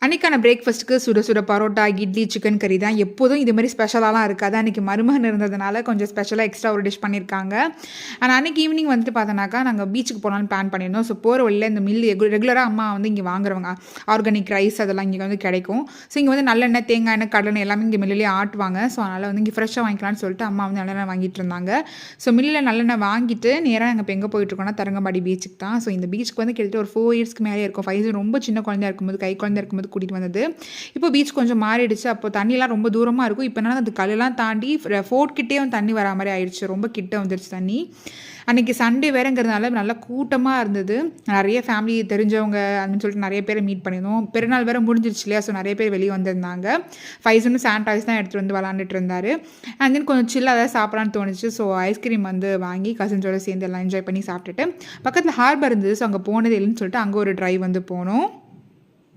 அன்னைக்கான பிரேக்ஃபாஸ்ட்டுக்கு சுட சுட பரோட்டா, இட்லி, சிக்கன் கறி தான். எப்போதும் இது மாரி ஸ்பெஷலாலாம் இருக்காது. அன்னைக்கு மருமகன் இருந்ததுனால கொஞ்சம் ஸ்பெஷலா எக்ஸ்ட்ரா ஒரு டிஷ் பண்ணியிருக்காங்க. ஆனா அன்னைக்கு ஈவினிங் வந்துட்டு பார்த்தோன்னாக்கா, நாங்க பீச்சுக்கு போலான்னு பிளான் பண்ணியிருந்தோம். ஸோ போற வழியில இந்த மில் ரெகுலரா அம்மா வந்து இங்க வாங்குறவங்க. ஆர்கானிக் ரைஸ் அதெல்லாம் இங்க வந்து கிடைக்கும். ஸோ இங்க வந்து நல்லெண்ணெய், தேங்காய் எண்ணெய், கடலெண்ணெய் எல்லாமே இங்க மில்லுலயே ஆட்டுவாங்க. ஸோ அதனால வந்து இங்க ஃப்ரெஷ்ஷா வாங்கிக்கலாம்னு சொல்லிட்டு அம்மா வந்து நல்லெண்ணெய் வாங்கிட்டு இருந்தாங்க. ஸோ மில்லுல நல்லெண்ணெய் வாங்கிட்டு நேரா நாங்க இப்ப எங்க போயிட்டுருக்கோம்னா, தரங்கம்பாடி பீச்சுக்கு தான். ஸோ இந்த பீச்சுக்கு வந்து கிட்டத்தட்ட ஒரு 4 இயர்ஸ்க்கு மேலயே இருக்கும். 5 இயர்ஸ் ரொம்ப சின்ன குழந்தையா இருக்கும்போது, கை குழந்தையா இருக்கும்போது கூட்டிட்டு வந்தது. இப்போ பீச் கொஞ்சம் மாறிடுச்சு. அப்போ தண்ணிலாம் ரொம்ப தூரமா இருக்கும். இப்ப என்னன்னா அந்த கல்லெல்லாம் தாண்டி ஃபோர்ட் கிட்டயே வந்து தண்ணி வரா மாரி ஆயிடுச்சு. ரொம்ப கிட்ட வந்துருச்சு தண்ணி. அன்னைக்கு சண்டே வேறங்கிறதுனால நல்லா கூட்டமா இருந்தது. நெறைய ஃபேமிலி தெரிஞ்சவங்க அப்படின்னு சொல்லிட்டு நெறைய பேர மீட் பண்ணியிருந்தோம். பெருநாள் வேற முடிஞ்சிருச்சு இல்லையா? ஸோ நெறைய பேர் வெளிய வந்திருந்தாங்க. ஃபைசனும் சாண்ட் தான் எடுத்துட்டு வந்து விளாண்டுட்டு இருந்தாரு. அண்ட் தென் கொஞ்சம் சில்லா ஏதாவது சாப்பிடலான்னு தோணுச்சு. ஸோ ஐஸ்கிரீம் வந்து வாங்கி கசின்ஸோட சேர்ந்து எல்லாம் என்ஜாய் பண்ணி சாப்பிட்டுட்டு, பக்கத்துல ஹார்பர் இருந்தது. ஸோ அங்க போனது இல்லைன்னு சொல்லிட்டு அங்க ஒரு டிரைவ் வந்து போனோம்.